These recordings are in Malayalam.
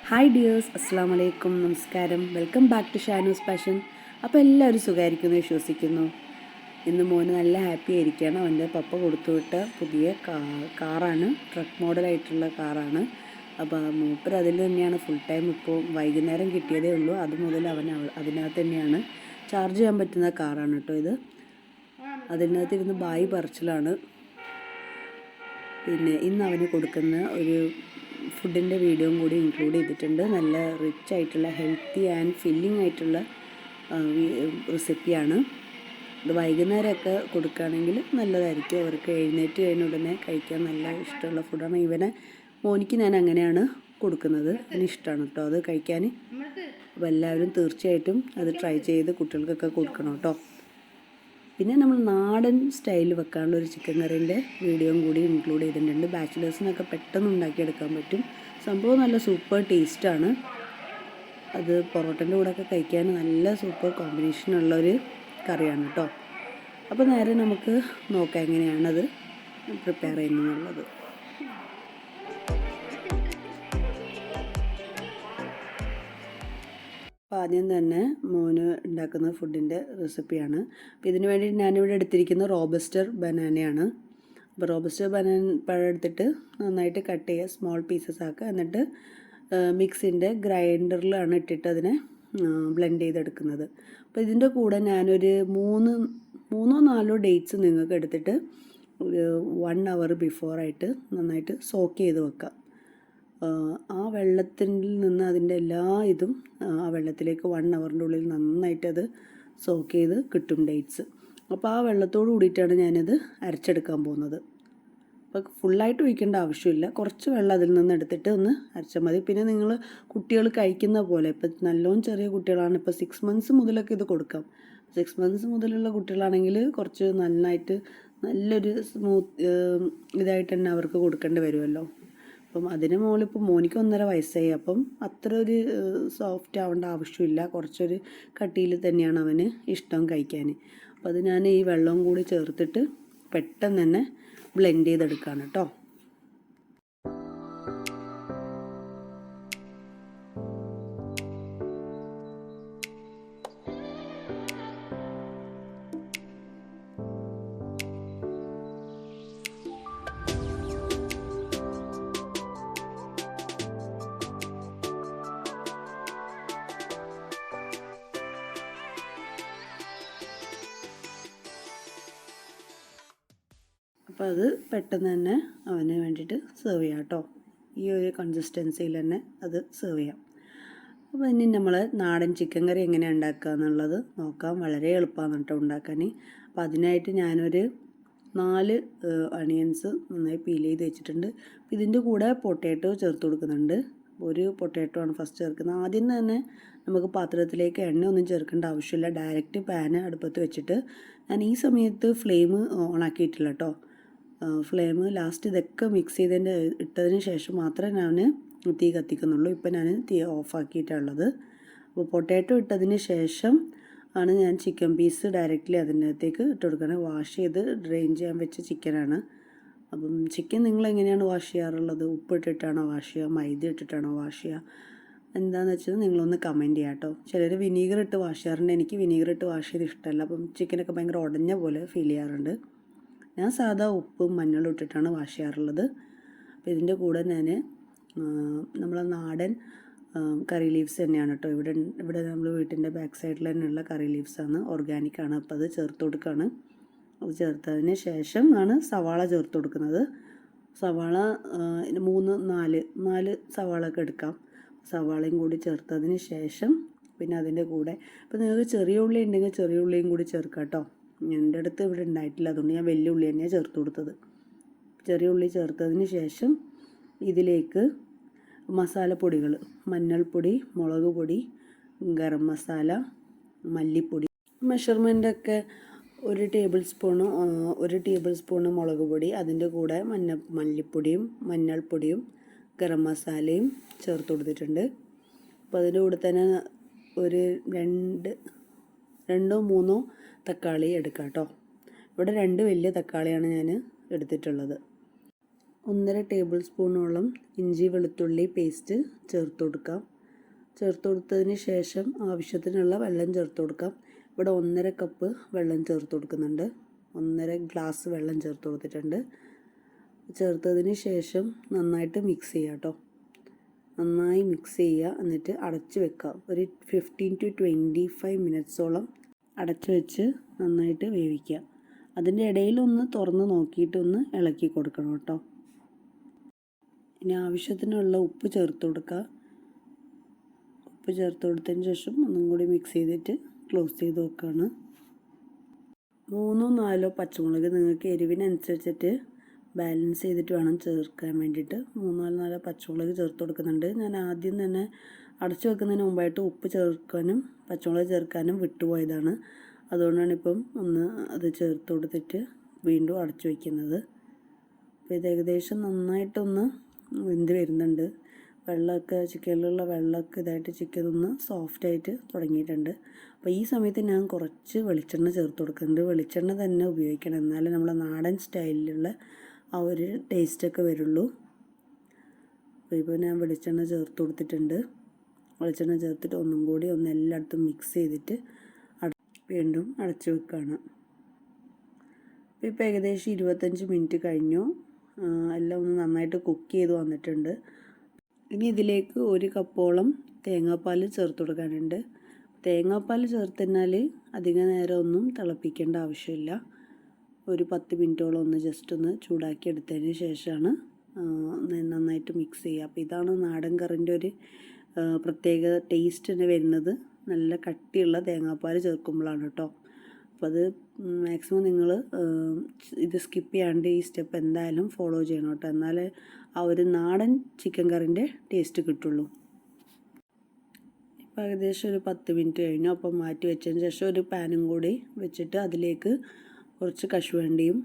ഹായ് ഡിയേഴ്സ്, അസ്സാം വലൈക്കും, നമസ്കാരം. Welcome back to Shanu's passion. അപ്പോൾ എല്ലാവരും സുഖമായിരിക്കുന്നു വിശ്വസിക്കുന്നു. ഇന്ന് മോന് നല്ല ഹാപ്പി ആയിരിക്കുകയാണ്. അവൻ്റെ പപ്പ കൊടുത്തുവിട്ട പുതിയ കാറാണ്, ട്രക്ക് മോഡലായിട്ടുള്ള കാറാണ്. അപ്പോൾ മൂപ്പർ അതിൽ തന്നെയാണ് ഫുൾ ടൈം. ഇപ്പോൾ വൈകുന്നേരം കിട്ടിയതേ ഉള്ളൂ, അത് മുതൽ അവൻ അതിനകത്ത് തന്നെയാണ്. ചാർജ് ചെയ്യാൻ പറ്റുന്ന കാറാണ് കേട്ടോ ഇത്. അതിനകത്തിരുന്ന് ബായി പറിച്ചിലാണ്. പിന്നെ ഇന്ന് അവന് കൊടുക്കുന്ന ഒരു ഫുഡിൻ്റെ വീഡിയോയും കൂടി ഇൻക്ലൂഡ് ചെയ്തിട്ടുണ്ട്. നല്ല റിച്ച് ആയിട്ടുള്ള ഹെൽത്തി ആൻഡ് ഫില്ലിംഗ് ആയിട്ടുള്ള റെസിപ്പിയാണ്. ഇത് വൈകുന്നേരമൊക്കെ കൊടുക്കുകയാണെങ്കിൽ നല്ലതായിരിക്കും. അവർക്ക് എഴുന്നേറ്റ് കഴിഞ്ഞ ഉടനെ കഴിക്കാൻ നല്ല ഇഷ്ടമുള്ള ഫുഡാണ്. മോനിക്ക് ഞാൻ അങ്ങനെയാണ് കൊടുക്കുന്നത്. അതിന് ഇഷ്ടമാണ് കേട്ടോ അത് കഴിക്കാൻ. അപ്പോൾ എല്ലാവരും തീർച്ചയായിട്ടും അത് ട്രൈ ചെയ്ത് കുട്ടികൾക്കൊക്കെ കൊടുക്കണം കേട്ടോ. പിന്നെ നമ്മൾ നാടൻ സ്റ്റൈലിൽ വെക്കാനുള്ള ഒരു ചിക്കൻ കറീൻ്റെ വീഡിയോയും കൂടി ഇൻക്ലൂഡ് ചെയ്തിട്ടുണ്ട്. ബാച്ചിലേഴ്സിനൊക്കെ പെട്ടെന്ന് ഉണ്ടാക്കിയെടുക്കാൻ പറ്റും. സംഭവം നല്ല സൂപ്പർ ടേസ്റ്റാണ്. അത് പൊറോട്ടൻ്റെ കൂടെയൊക്കെ കഴിക്കാൻ നല്ല സൂപ്പർ കോമ്പിനേഷനുള്ളൊരു കറിയാണ് കേട്ടോ. അപ്പോൾ നേരെ നമുക്ക് നോക്കാം എങ്ങനെയാണത് പ്രിപ്പയർ ചെയ്യുന്നതെന്നുള്ളത്. അപ്പോൾ ആദ്യം തന്നെ മോന് ഉണ്ടാക്കുന്ന ഫുഡിൻ്റെ റെസിപ്പിയാണ്. അപ്പോൾ ഇതിന് വേണ്ടി ഞാനിവിടെ എടുത്തിരിക്കുന്ന റോബസ്റ്റർ ബനാനയാണ്. അപ്പോൾ റോബസ്റ്റർ പഴം എടുത്തിട്ട് നന്നായിട്ട് കട്ട് ചെയ്യുക, സ്മോൾ പീസസ് ആക്കുക. എന്നിട്ട് മിക്സിൻ്റെ ഗ്രൈൻഡറിലാണ് ഇട്ടിട്ട് അതിനെ ബ്ലെൻഡ് ചെയ്തെടുക്കുന്നത്. അപ്പോൾ ഇതിൻ്റെ കൂടെ ഞാനൊരു മൂന്നോ നാലോ ഡേറ്റ്സ് നിങ്ങൾക്ക് എടുത്തിട്ട് ഒരു 1 hour ബിഫോറായിട്ട് നന്നായിട്ട് സോക്ക് ചെയ്ത് വെക്കാം. ആ വെള്ളത്തിൽ നിന്ന് അതിൻ്റെ എല്ലാ ഇതും ആ വെള്ളത്തിലേക്ക് 1 hourൻ്റെ ഉള്ളിൽ നന്നായിട്ട് അത് സോക്ക് ചെയ്ത് കിട്ടും ഡേറ്റ്സ്. അപ്പോൾ ആ വെള്ളത്തോട് കൂടിയിട്ടാണ് ഞാനത് അരച്ചെടുക്കാൻ പോകുന്നത്. അപ്പോൾ ഫുള്ളായിട്ട് ഒഴിക്കേണ്ട ആവശ്യമില്ല, കുറച്ച് വെള്ളം അതിൽ നിന്ന് എടുത്തിട്ട് ഒന്ന് അരച്ചാൽ മതി. പിന്നെ നിങ്ങൾ കുട്ടികൾ കഴിക്കുന്ന പോലെ, ഇപ്പം നല്ലോണം ചെറിയ കുട്ടികളാണ്, ഇപ്പോൾ 6 months മുതലൊക്കെ ഇത് കൊടുക്കാം. 6 months മുതലുള്ള കുട്ടികളാണെങ്കിൽ കുറച്ച് നന്നായിട്ട് നല്ലൊരു സ്മൂത്ത് ഇതായിട്ട് തന്നെ അവർക്ക് കൊടുക്കേണ്ടി വരുമല്ലോ. അപ്പം അതിന് മുകളിലിപ്പോൾ മോനിക്ക് 1.5 വയസ്സായി. അപ്പം അത്ര ഒരു സോഫ്റ്റ് ആവേണ്ട ആവശ്യമില്ല, കുറച്ചൊരു കട്ടിയിൽ തന്നെയാണ് അവന് ഇഷ്ടം കഴിക്കാൻ. അപ്പോൾ അത് ഞാൻ ഈ വെള്ളവും കൂടി ചേർത്തിട്ട് പെട്ടെന്ന് തന്നെ ബ്ലെൻഡ് ചെയ്തെടുക്കുകയാണ് കേട്ടോ. അപ്പോൾ അത് പെട്ടെന്ന് തന്നെ അവന് വേണ്ടിയിട്ട് സെർവ് ചെയ്യാം കേട്ടോ. ഈ ഒരു കൺസിസ്റ്റൻസിയിൽ തന്നെ അത് സെർവ് ചെയ്യാം. അപ്പോൾ ഇനി നമ്മൾ നാടൻ ചിക്കൻ കറി എങ്ങനെയാണ് ഉണ്ടാക്കുക എന്നുള്ളത് നോക്കാം. വളരെ എളുപ്പമാണ് കേട്ടോ ഉണ്ടാക്കാൻ. അപ്പോൾ അതിനായിട്ട് ഞാനൊരു 4 അണിയൻസ് നന്നായി പീൽ ചെയ്ത് വെച്ചിട്ടുണ്ട്. ഇതിൻ്റെ കൂടെ പൊട്ടാറ്റോ ചേർത്ത് കൊടുക്കുന്നുണ്ട്. ഒരു പൊട്ടാറ്റോ ആണ് ഫസ്റ്റ് ചേർക്കുന്നത്. ആദ്യം തന്നെ നമുക്ക് പാത്രത്തിലേക്ക് എണ്ണ ഒന്നും ചേർക്കേണ്ട ആവശ്യമില്ല. ഡയറക്റ്റ് പാന് അടുപ്പത്ത് വെച്ചിട്ട് ഞാൻ ഈ സമയത്ത് ഫ്ലെയിം ഓണാക്കിയിട്ടില്ല കേട്ടോ. ഫ്ലെയിം ലാസ്റ്റ് ഇതൊക്കെ മിക്സ് ഇട്ടതിന് ശേഷം മാത്രമേ ഞാൻ തീ കത്തിക്കുന്നുള്ളൂ. ഇപ്പം ഞാൻ തീ ഓഫാക്കിയിട്ടുള്ളത്. അപ്പോൾ പൊട്ടാറ്റോ ഇട്ടതിന് ശേഷം ആണ് ഞാൻ ചിക്കൻ പീസ് ഡയറക്റ്റ്ലി അതിൻ്റെ അകത്തേക്ക് ഇട്ട് കൊടുക്കുന്നത്. വാഷ് ചെയ്ത് ഡ്രെയിൻ ചെയ്യാൻ വെച്ച ചിക്കനാണ്. അപ്പം ചിക്കൻ നിങ്ങൾ എങ്ങനെയാണ് വാഷ് ചെയ്യാറുള്ളത്? ഉപ്പിട്ടിട്ടാണോ വാഷ് ചെയ്യുക, മൈദ ഇട്ടിട്ടാണോ വാഷ് ചെയ്യുക? എന്താണെന്ന് വെച്ചാൽ നിങ്ങളൊന്ന് കമൻറ്റ് ചെയ്യാം കേട്ടോ. ചിലർ വിനീഗർ ഇട്ട് വാഷ് ചെയ്യാറുണ്ട്. എനിക്ക് വിനീഗർ ഇട്ട് വാഷ് ചെയ്ത് ഇഷ്ടമല്ല. അപ്പം ചിക്കനൊക്കെ ഭയങ്കര ഉടഞ്ഞ പോലെ ഫീൽ ചെയ്യാറുണ്ട്. ഞാൻ സാധാ ഉപ്പും മഞ്ഞളും ഇട്ടിട്ടാണ് വാഷ് ചെയ്യാറുള്ളത്. അപ്പോൾ ഇതിൻ്റെ കൂടെ ഞാൻ നമ്മളെ നാടൻ കറി ലീവ്സ് തന്നെയാണ് കേട്ടോ. ഇവിടെ നമ്മൾ വീട്ടിൻ്റെ ബാക്ക് സൈഡിൽ തന്നെയുള്ള കറി ലീവ്സാണ്, ഓർഗാനിക്കാണ്. അപ്പോൾ അത് ചേർത്ത് കൊടുക്കുകയാണ്. അത് ചേർത്തതിന് ശേഷം ആണ് സവാള ചേർത്ത് കൊടുക്കുന്നത്. സവാള 4 സവാളയൊക്കെ എടുക്കാം. സവാളയും കൂടി ചേർത്തതിന് ശേഷം പിന്നെ അതിൻ്റെ കൂടെ ഇപ്പോൾ നിങ്ങൾക്ക് ചെറിയ ഉള്ളി ഉണ്ടെങ്കിൽ ചെറിയ ഉള്ളിയും കൂടി ചേർക്കാം കേട്ടോ. എൻ്റെ അടുത്ത് ഇവിടെ ഉണ്ടായിട്ടില്ല, അതുകൊണ്ട് ഞാൻ വലിയ ഉള്ളി തന്നെയാണ് ചേർത്ത് കൊടുത്തത്. ചെറിയ ഉള്ളി ചേർത്തതിന് ശേഷം ഇതിലേക്ക് മസാലപ്പൊടികൾ, മഞ്ഞൾപ്പൊടി, മുളക് പൊടി, ഗരം മസാല, മല്ലിപ്പൊടി, മെഷർമെൻ്റൊക്കെ 1 ടേബിൾ സ്പൂണ് മുളക് പൊടി, അതിൻ്റെ കൂടെ മല്ലിപ്പൊടിയും മഞ്ഞൾപ്പൊടിയും ഗരം മസാലയും ചേർത്ത് കൊടുത്തിട്ടുണ്ട്. അപ്പോൾ അതിൻ്റെ കൂടെ തന്നെ ഒരു 2 3 തക്കാളി എടുക്കാം കേട്ടോ. ഇവിടെ 2 വലിയ തക്കാളിയാണ് ഞാൻ എടുത്തിട്ടുള്ളത്. 1.5 ടേബിൾ സ്പൂണോളം ഇഞ്ചി വെളുത്തുള്ളി പേസ്റ്റ് ചേർത്ത് കൊടുക്കാം. ചേർത്ത് കൊടുത്തതിന് ശേഷം ആവശ്യത്തിനുള്ള വെള്ളം ചേർത്ത് കൊടുക്കാം. ഇവിടെ 1.5 കപ്പ് വെള്ളം ചേർത്ത് കൊടുക്കുന്നുണ്ട്. 1.5 ഗ്ലാസ് വെള്ളം ചേർത്ത് കൊടുത്തിട്ടുണ്ട്. ചേർത്തതിന് ശേഷം നന്നായിട്ട് മിക്സ് ചെയ്യുക കേട്ടോ. നന്നായി മിക്സ് ചെയ്യുക. എന്നിട്ട് അടച്ച് വെക്കുക. ഒരു 15 to 25 മിനിറ്റ്സോളം അടച്ച് വെച്ച് നന്നായിട്ട് വേവിക്കുക. അതിൻ്റെ ഇടയിലൊന്ന് തുറന്ന് നോക്കിയിട്ടൊന്ന് ഇളക്കി കൊടുക്കണം കേട്ടോ. ഇനി ആവശ്യത്തിനുള്ള ഉപ്പ് ചേർത്ത് കൊടുക്കുക. ഉപ്പ് ചേർത്ത് കൊടുത്തതിന് ശേഷം ഒന്നും കൂടി മിക്സ് ചെയ്തിട്ട് ക്ലോസ് ചെയ്ത് വെക്കുകയാണ്. 3-4 പച്ചമുളക് നിങ്ങൾക്ക് എരിവിനനുസരിച്ചിട്ട് ബാലൻസ് ചെയ്തിട്ട് വേണം ചേർക്കാൻ വേണ്ടിയിട്ട്. 3-4 പച്ചമുളക് ചേർത്ത് കൊടുക്കുന്നുണ്ട്. ഞാൻ ആദ്യം തന്നെ അടച്ചു വെക്കുന്നതിന് മുമ്പായിട്ട് ഉപ്പ് ചേർക്കാനും പച്ചമുളക് ചേർക്കാനും വിട്ടുപോയതാണ്. അതുകൊണ്ടാണ് ഇപ്പം ഒന്ന് അത് ചേർത്ത് കൊടുത്തിട്ട് വീണ്ടും അടച്ചു വയ്ക്കുന്നത്. അപ്പോൾ ഇത് ഏകദേശം നന്നായിട്ടൊന്ന് വെന്ത് വരുന്നുണ്ട്. വെള്ളമൊക്കെ ചിക്കനിലുള്ള വെള്ളമൊക്കെ ഇതായിട്ട് ചിക്കൻ ഒന്ന് സോഫ്റ്റായിട്ട് തുടങ്ങിയിട്ടുണ്ട്. അപ്പോൾ ഈ സമയത്ത് ഞാൻ കുറച്ച് വെളിച്ചെണ്ണ ചേർത്ത് കൊടുക്കുന്നുണ്ട്. വെളിച്ചെണ്ണ തന്നെ ഉപയോഗിക്കണം, എന്നാലേ നമ്മളെ നാടൻ സ്റ്റൈലിലുള്ള ആ ഒരു ടേസ്റ്റൊക്കെ വരുള്ളൂ. അപ്പോൾ ഇപ്പോൾ ഞാൻ വെളിച്ചെണ്ണ ചേർത്ത് കൊടുത്തിട്ടുണ്ട്. വെളിച്ചെണ്ണ ചേർത്തിട്ട് ഒന്നും കൂടി എല്ലായിടത്തും മിക്സ് ചെയ്തിട്ട് വീണ്ടും അടച്ചു വെക്കുകയാണ്. അപ്പോൾ ഇപ്പോൾ ഏകദേശം 25 മിനിറ്റ് കഴിഞ്ഞു. എല്ലാം ഒന്ന് നന്നായിട്ട് കുക്ക് ചെയ്ത് വന്നിട്ടുണ്ട്. ഇനി ഇതിലേക്ക് 1 കപ്പോളം തേങ്ങാപ്പാൽ ചേർത്ത് കൊടുക്കാനുണ്ട്. തേങ്ങാപ്പാൽ ചേർത്തതിനാൽ അധിക നേരം ഒന്നും തിളപ്പിക്കേണ്ട ആവശ്യമില്ല. ഒരു 10 മിനിറ്റോളം ഒന്ന് ജസ്റ്റ് ഒന്ന് ചൂടാക്കി എടുത്തതിന് ശേഷമാണ് നന്നായിട്ട് മിക്സ് ചെയ്യുക. അപ്പോൾ ഇതാണ് നാടൻ കറിൻ്റെ ഒരു പ്രത്യേക ടേസ്റ്റിന് വരുന്നത്. നല്ല കട്ടിയുള്ള തേങ്ങാപ്പാൽ ചേർക്കുമ്പോഴാണ് കേട്ടോ. അപ്പോൾ അത് മാക്സിമം നിങ്ങൾ ഇത് സ്കിപ്പ് ചെയ്യാണ്ട് ഈ സ്റ്റെപ്പ് എന്തായാലും ഫോളോ ചെയ്യണം കേട്ടോ. എന്നാലേ ആ ഒരു നാടൻ ചിക്കൻ കറിൻ്റെ ടേസ്റ്റ് കിട്ടുള്ളൂ. ഇപ്പോൾ ഏകദേശം ഒരു 10 മിനിറ്റ് കഴിഞ്ഞു. അപ്പം മാറ്റി വെച്ചതിന് ശേഷം ഒരു പാനും കൂടി വെച്ചിട്ട് അതിലേക്ക് കുറച്ച് കശുവണ്ടിയും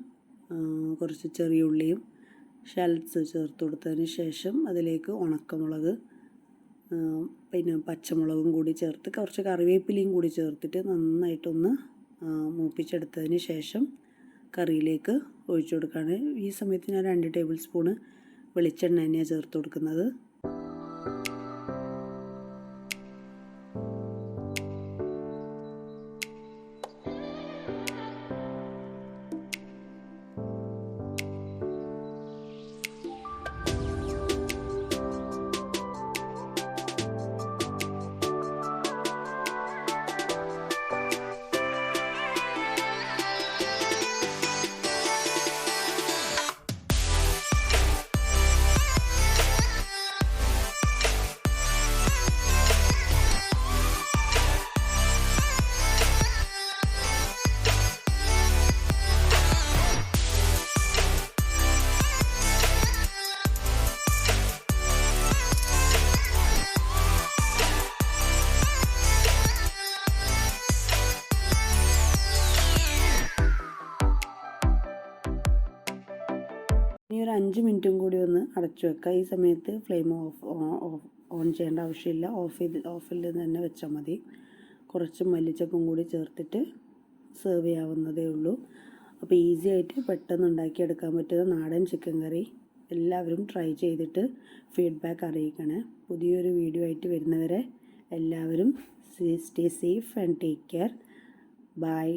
കുറച്ച് ചെറിയ ഉള്ളിയും ഷാലറ്റ്സ് ചേർത്ത് കൊടുത്തതിന് ശേഷം അതിലേക്ക് ഉണക്കമുളക് പിന്നെ പച്ചമുളകും കൂടി ചേർത്ത് കുറച്ച് കറിവേപ്പിലയും കൂടി ചേർത്തിട്ട് നന്നായിട്ടൊന്ന് മൂപ്പിച്ചെടുത്തതിന് ശേഷം കറിയിലേക്ക് ഒഴിച്ചു കൊടുക്കുകയാണ്. ഈ സമയത്ത് ഞാൻ 2 ടേബിൾ സ്പൂണ് വെളിച്ചെണ്ണ തന്നെയാണ് ചേർത്ത് കൊടുക്കുന്നത്. ഇനി ഒരു 5 മിനിറ്റും കൂടി ഒന്ന് അടച്ചു വെക്കുക. ഈ സമയത്ത് ഫ്ലെയിം ഓൺ ചെയ്യേണ്ട ആവശ്യമില്ല. ഓഫിൽ തന്നെ വെച്ചാൽ മതി. കുറച്ച് മല്ലിച്ചപ്പും കൂടി ചേർത്തിട്ട് സെർവ് ചെയ്യാവുന്നതേ ഉള്ളൂ. അപ്പോൾ ഈസി ആയിട്ട് പെട്ടെന്ന് ഉണ്ടാക്കിയെടുക്കാൻ പറ്റുന്ന നാടൻ ചിക്കൻ കറി എല്ലാവരും ട്രൈ ചെയ്തിട്ട് ഫീഡ്ബാക്ക് അറിയിക്കണേ. പുതിയൊരു വീഡിയോ ആയിട്ട് വരുന്നവരെ എല്ലാവരും stay safe and take care. By.